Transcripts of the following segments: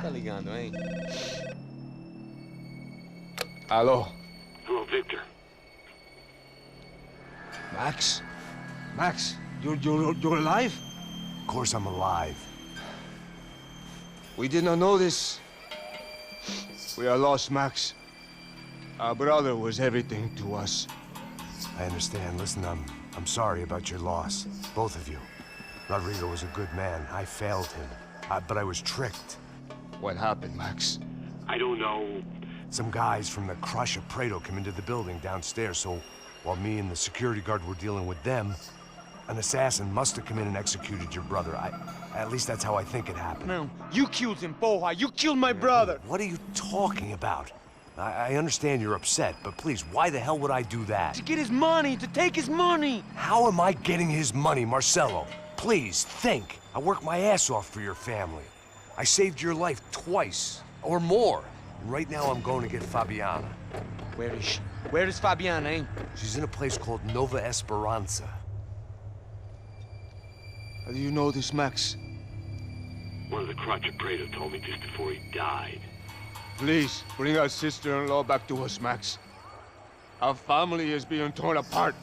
tá ligando, hein? Alô? Hello, Victor. Max? Max, you're alive? Of course I'm alive. We did not know this. We are lost, Max. Our brother was everything to us. I understand. Listen, I'm sorry about your loss. Both of you. Rodrigo was a good man. I failed him. But I was tricked. What happened, Max? I don't know. Some guys from the Crush of Prado came into the building downstairs, so while me and the security guard were dealing with them, an assassin must have come in and executed your brother. At least that's how I think it happened. No, you killed him, porra. You killed my brother. What are you talking about? I understand you're upset, but please, why the hell would I do that? To get his money, to take his money. How am I getting his money, Marcelo? Please, think. I worked my ass off for your family. I saved your life twice, or more. And right now I'm going to get Fabiana. Where is she? Where is Fabiana, eh? She's in a place called Nova Esperanza. How do you know this, Max? One of the Crotch of Prado told me just before he died. Please, bring our sister-in-law back to us, Max. Our family is being torn apart.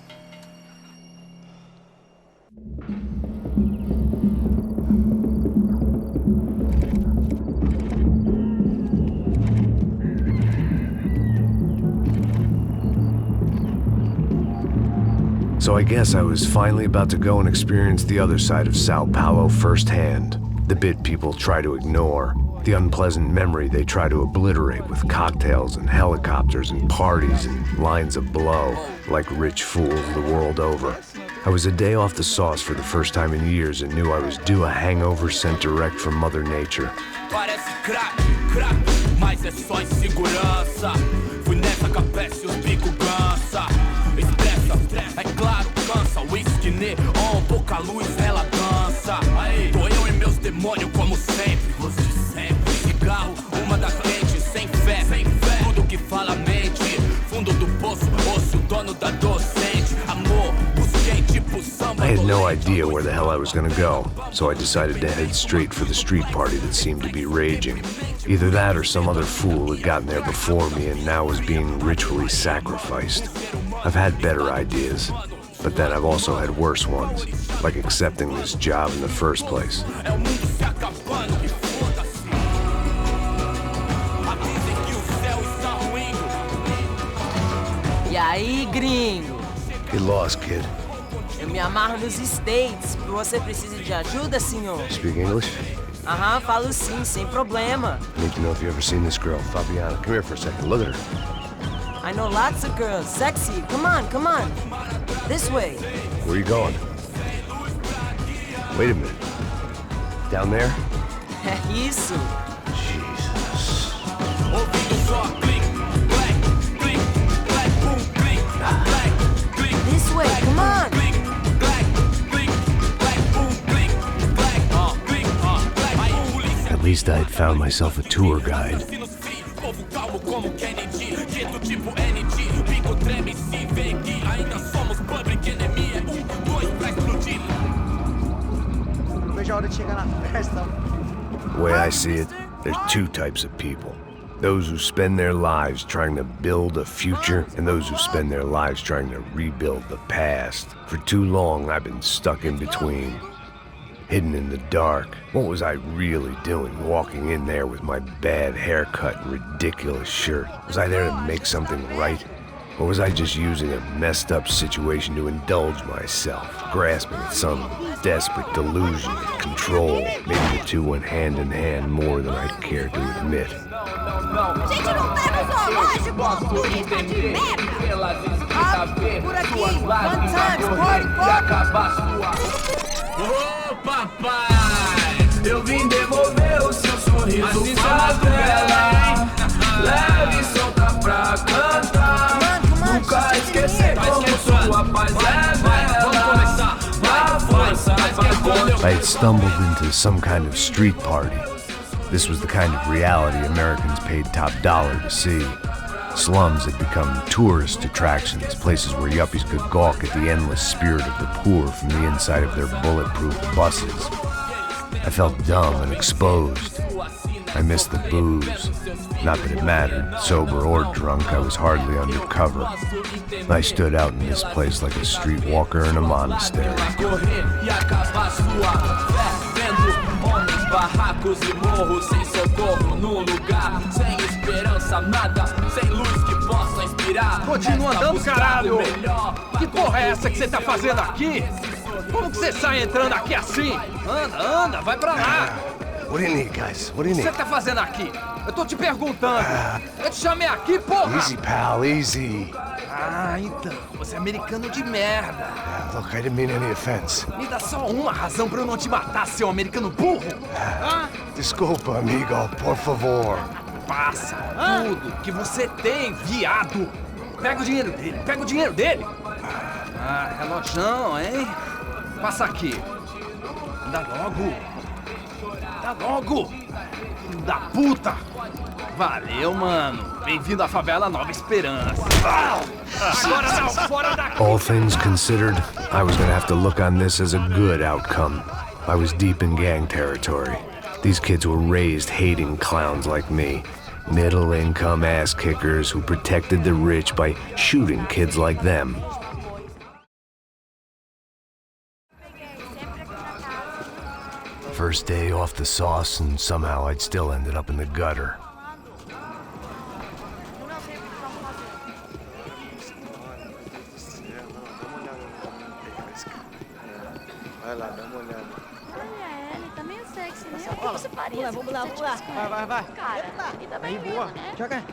So I guess I was finally about to go and experience the other side of Sao Paulo firsthand. The bit people try to ignore. The unpleasant memory they try to obliterate with cocktails and helicopters and parties and lines of blow, like rich fools the world over. I was a day off the sauce for the first time in years and knew I was due a hangover sent direct from Mother Nature. Parece crack, mas é só insegurança. Fui nessa capeste, os bico cansa. Expressa, é claro, cansa. Whisky, neon, pouca luz, ela dança. Tô eu e meus demônios como sempre. Os de sempre. Cigarro, uma da quente, sem fé. Tudo que fala mente. Fundo do poço, osso, dono da docente. Amor, busquei tipo samba. I had no idea where the hell I was gonna go, so I decided to head straight for the street party that seemed to be raging. Either that or some other fool had gotten there before me and now was being ritually sacrificed. I've had better ideas, but then I've also had worse ones, like accepting this job in the first place. E aí, gringo? Get lost, kid. Eu me amarro nos States. Você precisa de ajuda, senhor? Speak English? Aham, falo sim, sem problema. I need to know if you've ever seen this girl, Fabiana. Come here for a second. Look at her. I know lots of girls. Sexy. Come on, come on. This way. Where are you going? Wait a minute. Down there? Isso. Jesus. This way, come on. At least I had found myself a tour guide. The way I see it, there's two types of people. Those who spend their lives trying to build a future, and those who spend their lives trying to rebuild the past. For too long, I've been stuck in between. Hidden in the dark. What was I really doing walking in there with my bad haircut and ridiculous shirt? Was I there to make something right? Or was I just using a messed up situation to indulge myself, grasping at some desperate delusion of control? Maybe the two went hand in hand more than I'd care to admit. Gente, não tá no zoológico, turista de merda! Ah, por aqui, one time, party! Ô papai, eu vim devolver o seu sorriso favela. Leve e solta pra cantar. Nunca esquecer como sua paz é bela. A força I had stumbled into some kind of street party. This was the kind of reality Americans paid top dollar to see. Slums had become tourist attractions, places where yuppies could gawk at the endless spirit of the poor from the inside of their bulletproof buses. I felt dumb and exposed. I missed the booze. Not that it mattered. Sober or drunk, I was hardly undercover. I stood out in this place like a streetwalker in a monastery. Barracos e morros sem socorro num lugar sem esperança, nada, sem luz que possa inspirar. Continua andando, caralho! Que porra é essa que você tá fazendo aqui? Como que você sai entrando aqui assim? Anda, vai pra lá! What do you need, guys? What do you O que need? você tá fazendo aqui? Eu tô te perguntando. Eu te chamei aqui, porra! Easy, pal, easy. Ah, então, você é americano de merda. Look, I didn't mean any offense. Me dá só uma razão pra eu não te matar, seu americano burro. Desculpa, amigo, por favor. Passa tudo que você tem, viado. Pega o dinheiro dele, Ah, relojão, hein? Passa aqui. Dá logo. Filho da puta. Valeu, mano. Bem-vindo à favela Nova Esperança. Agora não, fora daqui. All things considered, I was gonna have to look on this as a good outcome. I was deep in gang territory. These kids were raised hating clowns like me. Middle-income ass-kickers who protected the rich by shooting kids like them. First day off the sauce, and somehow I'd still ended up in the gutter. Vai lá, dá uma olhada. Olha, ele tá meio sexy, né? O que você faria? Vamos lá. Vai. Cara, e também boa. né? Joga.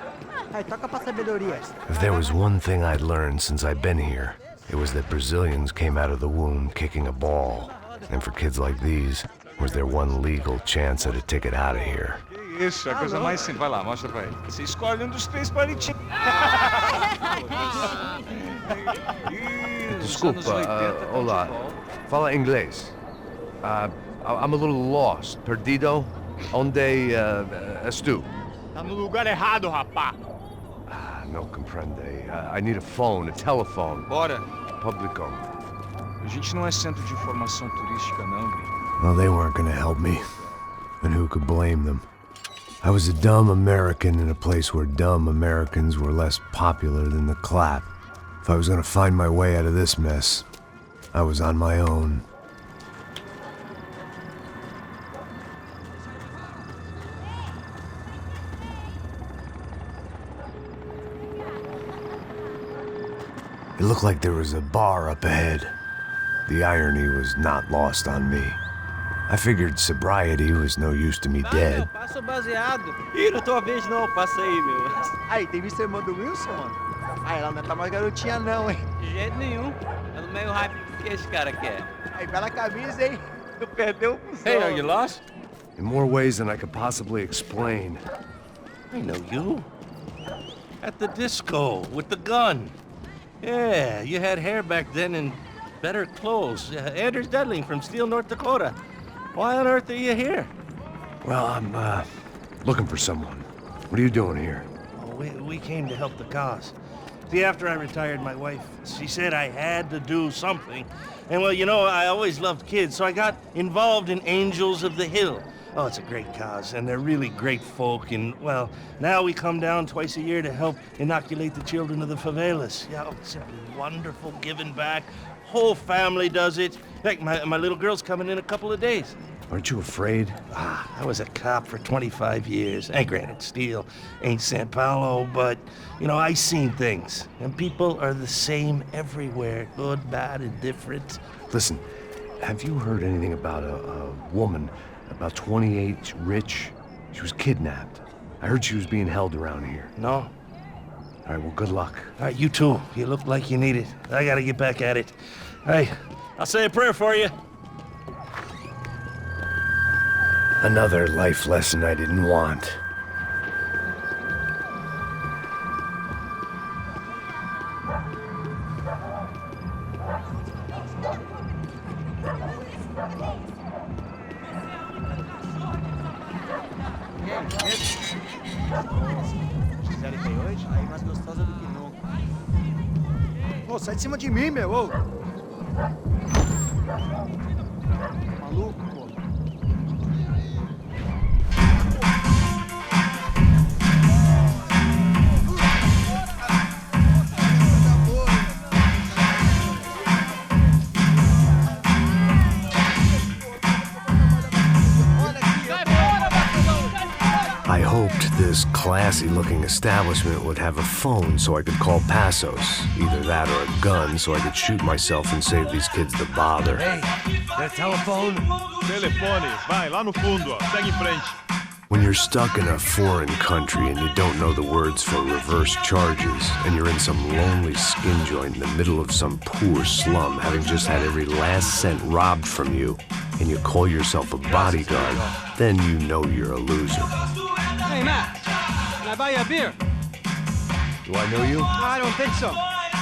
Aí, toca pra sabedoria. If there was one thing I'd learned since I'd been here, it was that Brazilians came out of the womb kicking a ball. And for kids like these, was their one legal chance at a ticket out of here. Que isso, é a coisa mais simples. Vai lá, mostra pra ele. Você escolhe um dos 3 palitinhos. Desculpa, olá. Fala inglês. I'm a little lost. Perdido? Onde és tu? Tá no lugar errado, rapá. No comprende. I need a phone, a telephone. Bora. Publico. A gente não é centro de informação turística, não, gringo. Well, they weren't gonna help me. And who could blame them? I was a dumb American in a place where dumb Americans were less popular than the clap. If I was gonna find my way out of this mess, I was on my own. It looked like there was a bar up ahead. The irony was not lost on me. I figured sobriety was no use to me dead. Passa o baseado. Ih, não tô a vez não, passa aí, meu. Aí, tem visto a irmã do Wilson, mano? Ah, ela não tá mais garotinha não, hein? De jeito nenhum. É no meio rápido que esse cara quer. Aí, bela camisa, hein? Tu perdeu o cuzão. Hey, are you lost? In more ways than I could possibly explain. I know you. At the disco, with the gun. Yeah, you had hair back then and better clothes. Anders Dudling from Steele, North Dakota. Why on earth are you here? Well, I'm, looking for someone. What are you doing here? Oh, we came to help the cause. See, after I retired, my wife, she said I had to do something. And, well, you know, I always loved kids, so I got involved in Angels of the Hill. Oh, it's a great cause, and they're really great folk. And, well, now we come down twice a year to help inoculate the children of the favelas. Yeah, oh, it's simply wonderful giving back. Whole family does it. In fact, my little girl's coming in a couple of days. Aren't you afraid? I was a cop for 25 years. And granted, Steele ain't San Paulo, but, you know, I seen things. And people are the same everywhere. Good, bad, indifferent. Listen, have you heard anything about a woman, about 28, rich? She was kidnapped. I heard she was being held around here. No? All right, well, good luck. All right, you too. You look like you need it. I gotta get back at it. Hey, I'll say a prayer for you. Another life lesson I didn't want. Aí mais gostosa do que nunca. Ô, sai de cima de mim, meu, ô! Maluco, pô. this classy-looking establishment would have a phone so I could call Passos. Either that or a gun so I could shoot myself and save these kids the bother. Hey, that telephone? Telefone, vai, lá no fundo, ó. Segue em frente. When you're stuck in a foreign country and you don't know the words for reverse charges, and you're in some lonely skin joint in the middle of some poor slum, having just had every last cent robbed from you, and you call yourself a bodyguard, then you know you're a loser. Hey, Matt, can I buy you a beer? Do I know you? I don't think so.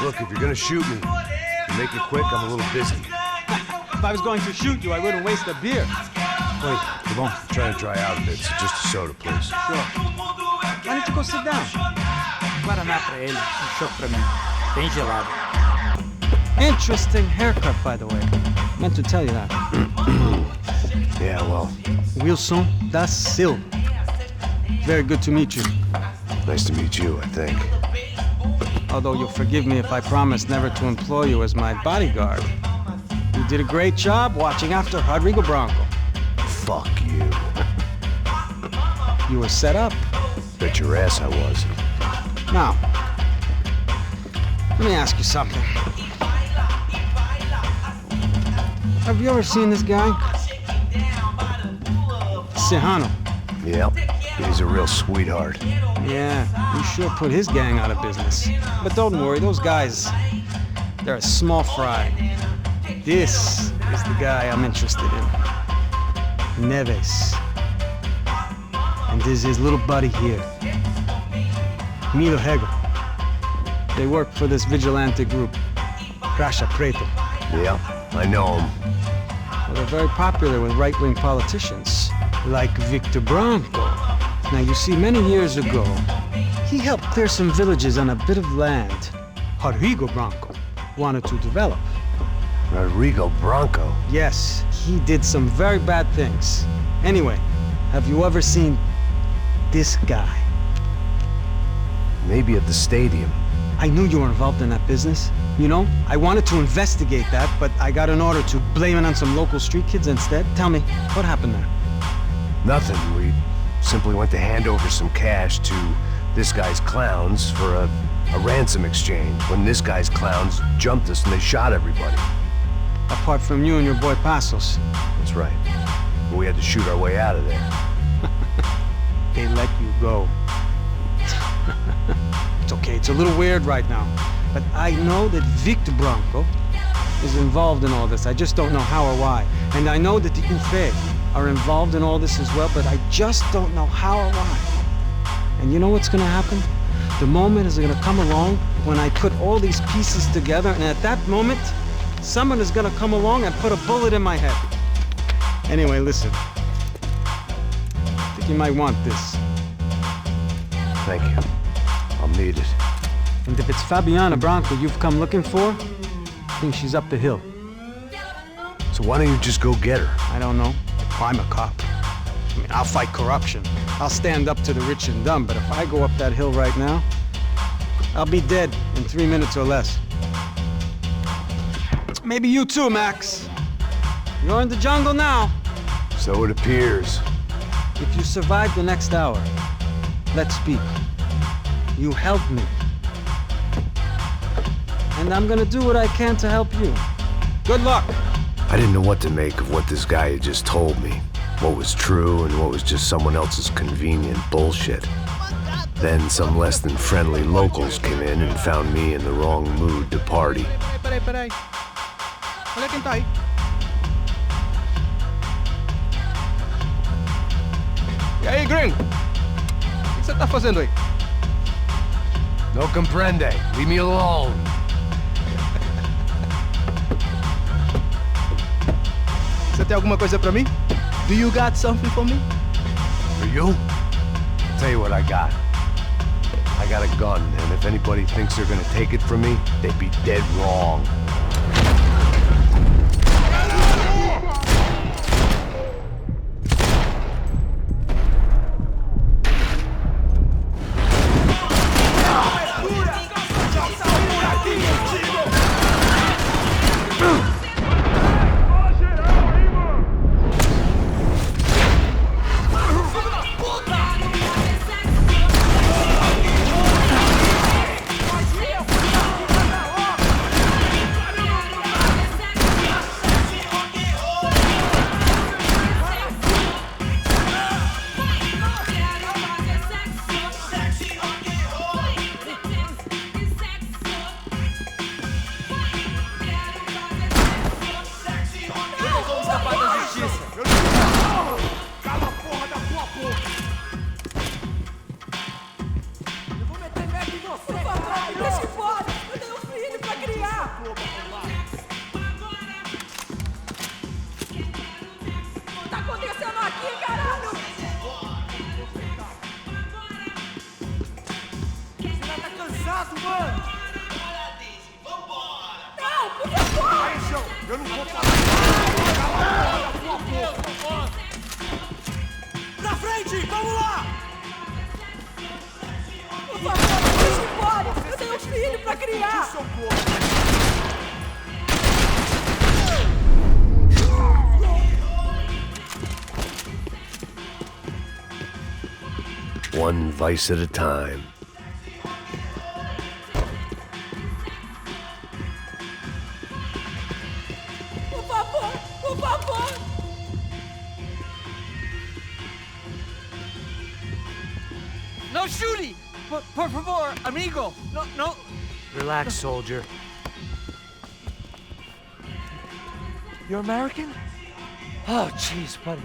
Look, if you're gonna shoot me, you make it quick, I'm a little busy. If I was going to shoot you, I wouldn't waste a beer. Wait, come on. I'm trying to dry out a bit, so just a soda, please. Sure. Why don't you go sit down? Guaraná pra ele, chopp pra mim. Bem gelado. Interesting haircut, by the way. Meant to tell you that. Yeah, well, Wilson da Silva. Very good to meet you. nice to meet you, I think. Although you'll forgive me if I promise never to employ you as my bodyguard. You did a great job watching after Rodrigo Branco. Fuck you. You were set up. Bet your ass I was. Now, let me ask you something. Have you ever seen this guy? Serrano. Yep, he's a real sweetheart. Yeah, you sure put his gang out of business. But don't worry, those guys, they're a small fry. This is the guy I'm interested in. Neves. And this is his little buddy here, Milo Hegel. They work for this vigilante group, Crasha Preto. Yeah, I know him. Well, they're very popular with right-wing politicians, like Victor Branco. Now, you see, many years ago, he helped clear some villages on a bit of land Rodrigo Branco wanted to develop. Rodrigo Branco? Yes, he did some very bad things. Anyway, have you ever seen this guy? Maybe at the stadium. I knew you were involved in that business. You know, I wanted to investigate that, but I got an order to blame it on some local street kids instead. Tell me, what happened there? Nothing. We simply went to hand over some cash to this guy's clowns for a ransom exchange when this guy's clowns jumped us and they shot everybody. Apart from you and your boy Passos. That's right. But we had to shoot our way out of there. They let you go. It's okay, it's a little weird right now. But I know that Victor Branco is involved in all this. I just don't know how or why. And I know that the UFE are involved in all this as well, but I just don't know how or why. And you know what's gonna happen? The moment is gonna come along when I put all these pieces together, and at that moment, someone is gonna come along and put a bullet in my head. Anyway, listen. I think you might want this. Thank you. I'll need it. And if it's Fabiana Branco you've come looking for, I think she's up the hill. So why don't you just go get her? I don't know. I'm a cop. I mean, I'll fight corruption. I'll stand up to the rich and dumb, but if I go up that hill right now, I'll be dead in 3 minutes or less. Maybe you too, Max. You're in the jungle now. So it appears. If you survive the next hour, let's speak. You help me. And I'm gonna do what I can to help you. Good luck. I didn't know what to make of what this guy had just told me. What was true and what was just someone else's convenient bullshit. Then some less than friendly locals came in and found me in the wrong mood to party. Peraí. Olha quem tá aí. E aí, gringo? O que você tá fazendo aí? No comprende. Leave me alone. Você tem alguma coisa pra mim? Do you got something for me? For you? I'll tell you what I got. I got a gun, and if anybody thinks they're gonna take it from me, they'd be dead wrong. one vice at a time. Por favor, por favor. No shooting! Por favor, amigo! No! Relax, soldier. You're American? Oh, jeez, buddy.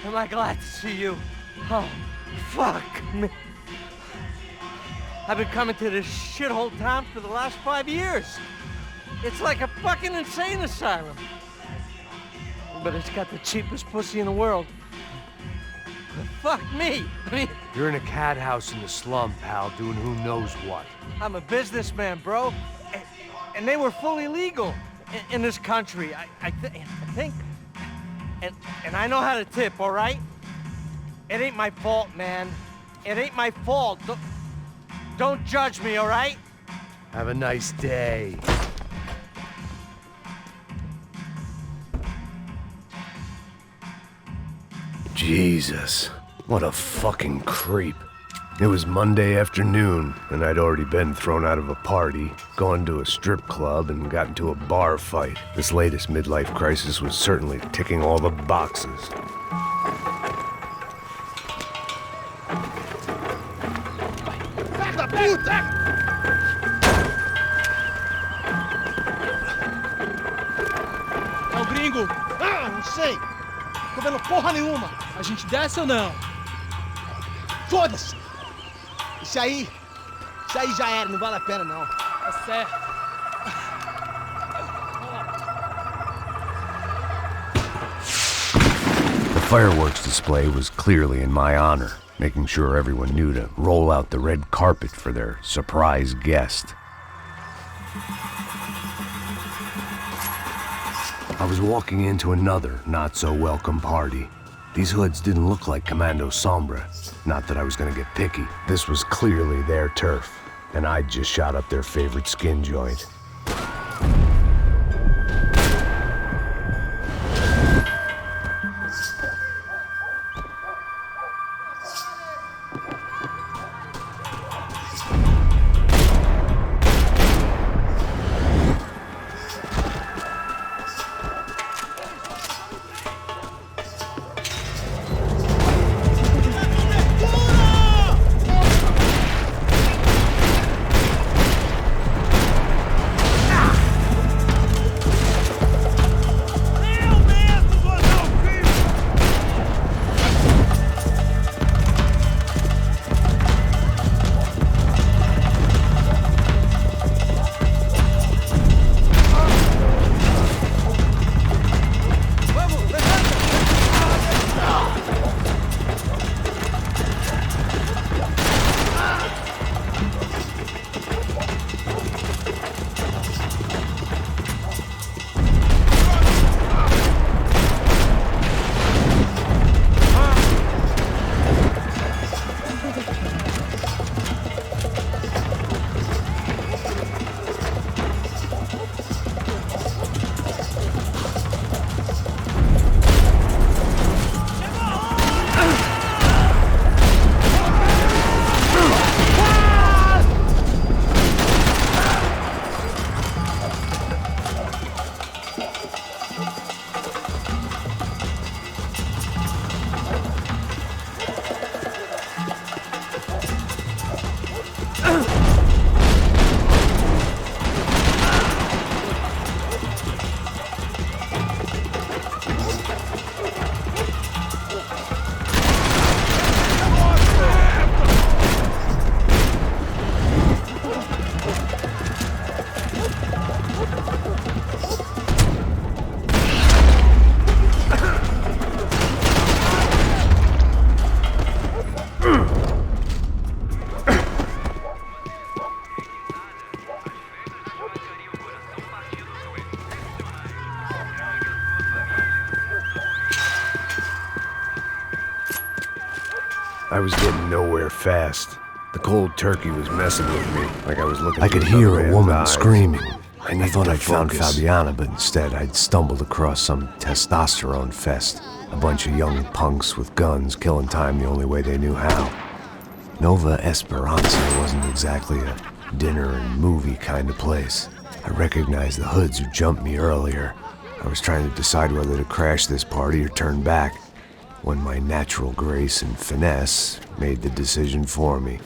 Am I glad to see you? Oh, fuck me. I've been coming to this shithole town for the last 5 years. It's like a fucking insane asylum. But it's got the cheapest pussy in the world. Fuck me. I mean, You're in a cat house in the slum, pal, doing who knows what. I'm a businessman, bro. And they were fully legal in this country. I think. And I know how to tip, all right? It ain't my fault, man. It ain't my fault. Don't judge me, all right? Have a nice day. Jesus, what a fucking creep. It was Monday afternoon, and I'd already been thrown out of a party, gone to a strip club, and got into a bar fight. This latest midlife crisis was certainly ticking all the boxes. Filha da puta! É o gringo! Ah, não sei! Tô vendo porra nenhuma! A gente desce ou não? Foda-se! Isso aí já era, não vale a pena não. Tá certo. The fireworks display was clearly in my honor, making sure everyone knew to roll out the red carpet for their surprise guest. I was walking into another not-so-welcome party. These hoods didn't look like Commando Sombra. Not that I was gonna get picky. This was clearly their turf, and I'd just shot up their favorite skin joint. I was getting nowhere fast. The cold turkey was messing with me, like I was looking. I could hear a woman screaming. I thought I'd found Fabiana, but instead I'd stumbled across some testosterone fest. A bunch of young punks with guns killing time the only way they knew how. Nova Esperanza wasn't exactly a dinner and movie kind of place. I recognized the hoods who jumped me earlier. I was trying to decide whether to crash this party or turn back, when my natural grace and finesse made the decision for me.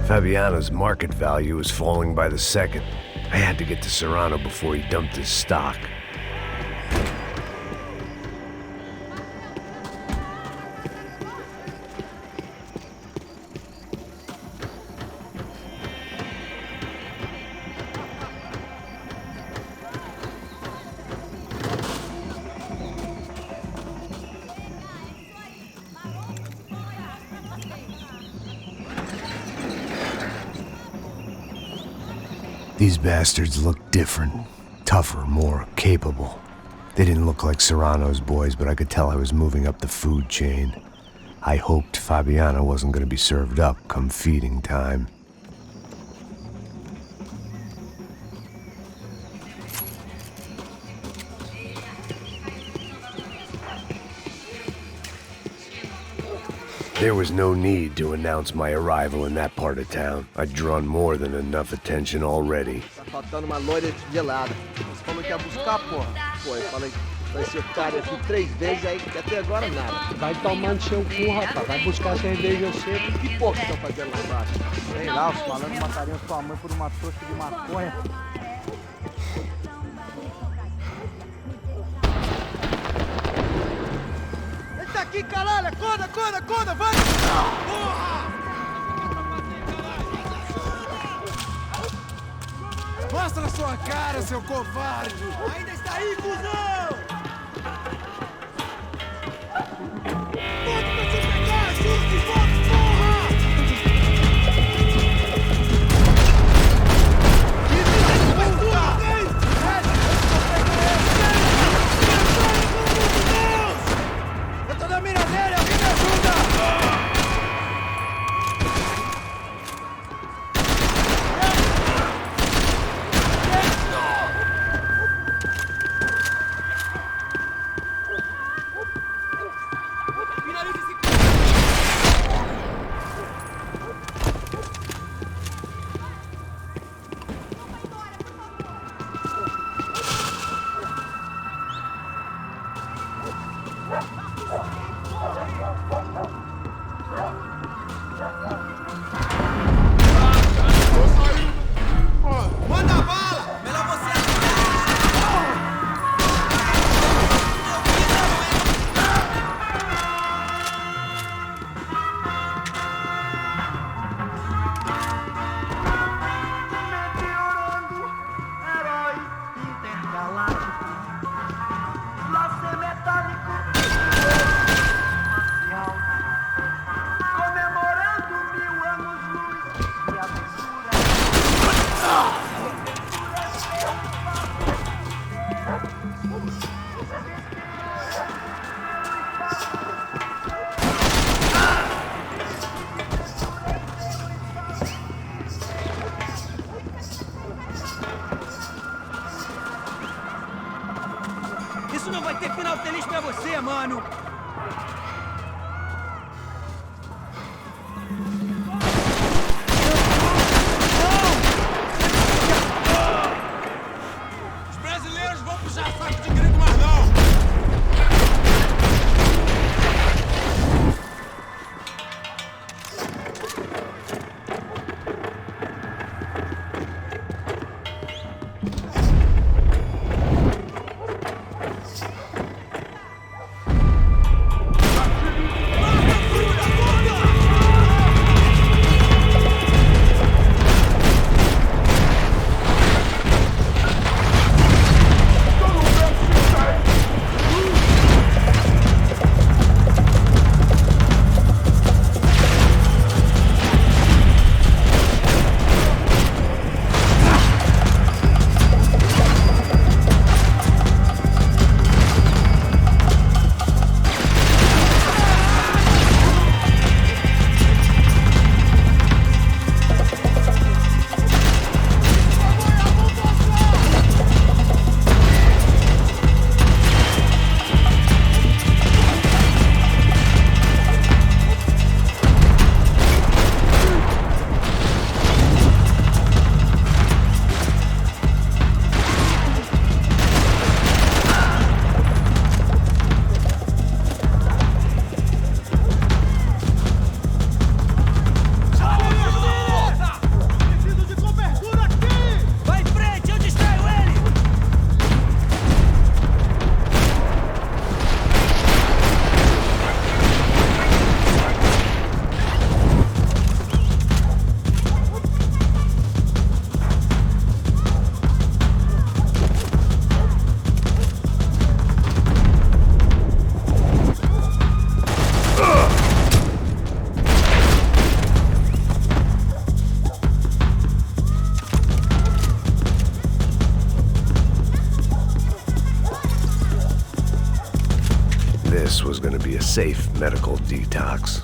Fabiano's market value was falling by the second. I had to get to Serrano before he dumped his stock. These bastards looked different, tougher, more capable. They didn't look like Serrano's boys, but I could tell I was moving up the food chain. I hoped Fabiano wasn't going to be served up come feeding time. There was no need to announce my arrival in that part of town. I'd drawn more than enough attention already. Tá faltando uma loira gelada. Você falou que ia buscar, porra. Pô, eu falei pra esse otário aqui 3 vezes aí, que até agora nada. Vai tomar no seu cu, rapaz. Vai buscar cerveja você. Que porra que estão fazendo lá embaixo? Sei lá, os malandros matariam sua mãe por uma trouxa de maconha. Ele tá aqui, caralho! Acorda, acorda, acorda! Vai! Porra! Mostra a sua cara, seu covarde! Ainda está aí, cuzão! Volta pra te pegar! Ajuda de volta, porra! Eu tô na mira dele! Alguém me ajuda! Isso não vai ter final feliz pra você, mano! Os brasileiros vão puxar saco de gringo, mas não! this was going to be a safe medical detox.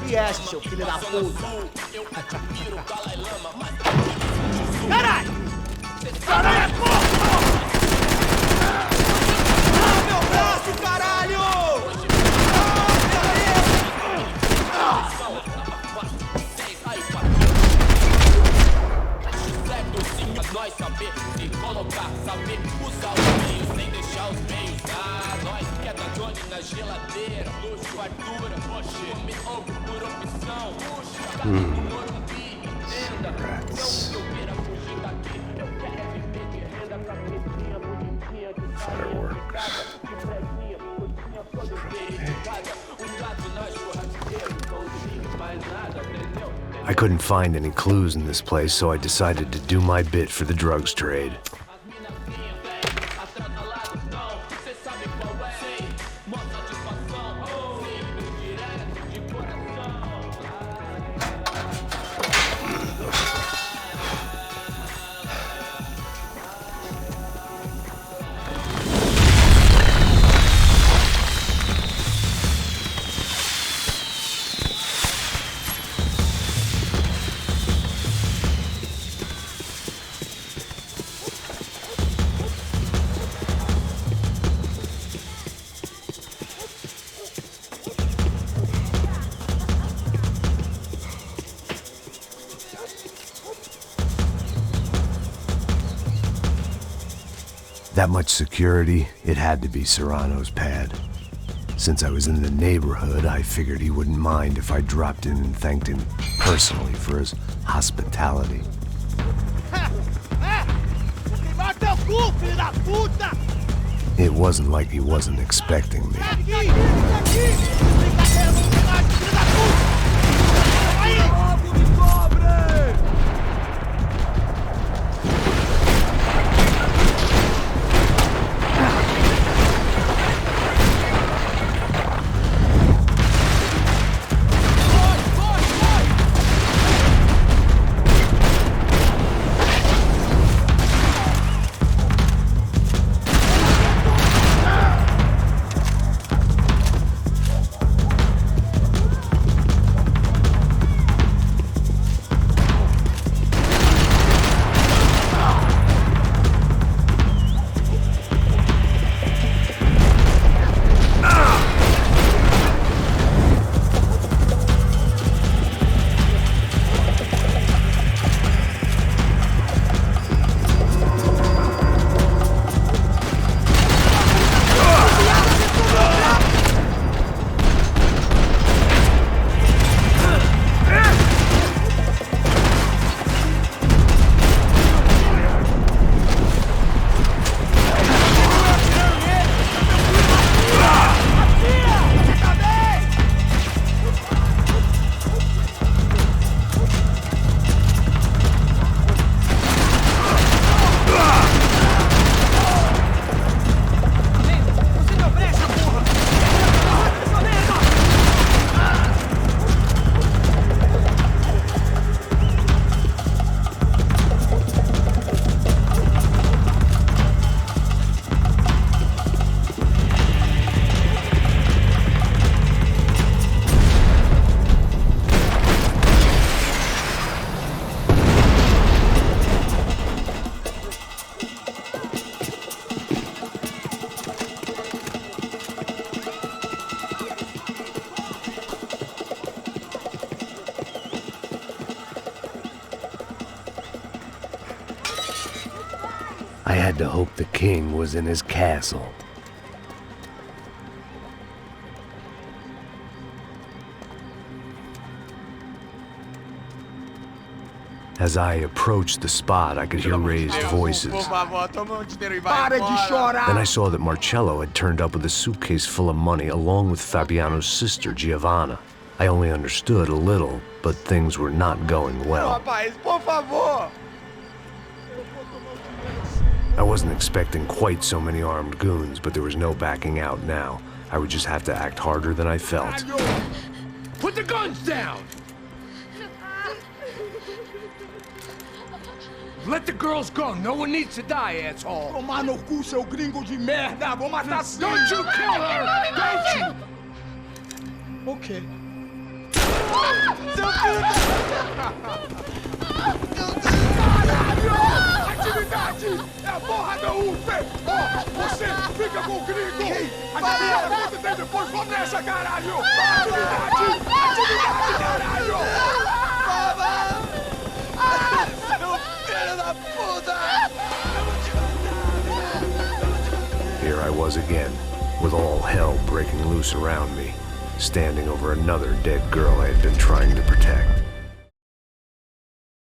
Vieste, seu filho da puta. Caralho! Caralho, porra! Ah, meu braço, caralho! Nós saber se colocar, saber usar os meios sem deixar os meios. Ah, nós que é da Johnny na geladeira, luxo, fartura, oxe, come ovo por opção, puxa, no Morumbi, entenda, não que eu queira fugir daqui, eu quero é viver de renda, cabecinha bonitinha, de Fireworks. de preguinha, cozinha todo dia de casa, gato na churrasqueira, pãozinho, mais nada, entendeu? I couldn't find any clues in this place, so I decided to do my bit for the drugs trade. That much security, it had to be Serrano's pad. Since I was in the neighborhood, I figured he wouldn't mind if I dropped in and thanked him personally for his hospitality. It wasn't like he wasn't expecting me. I had to hope the king was in his castle. As I approached the spot, I could hear raised voices. Then I saw that Marcello had turned up with a suitcase full of money along with Fabiano's sister, Giovanna. I only understood a little, but things were not going well. I wasn't expecting quite so many armed goons, but there was no backing out now. I would just have to act harder than I felt. Put the guns down! Let the girls go. No one needs to die, asshole. Tomar no cu, seu gringo de merda! Vou matar sim! Don't you kill her! Don't you! Ok. Seu filho da... Atividade! É a porra da UP! Ó, você fica com o gringo! A galera conta tem depois, vamos nessa, caralho! Atividade! Atividade, caralho! Seu filho da puta! Here I was again, with all hell breaking loose around me, standing over another dead girl I had been trying to protect.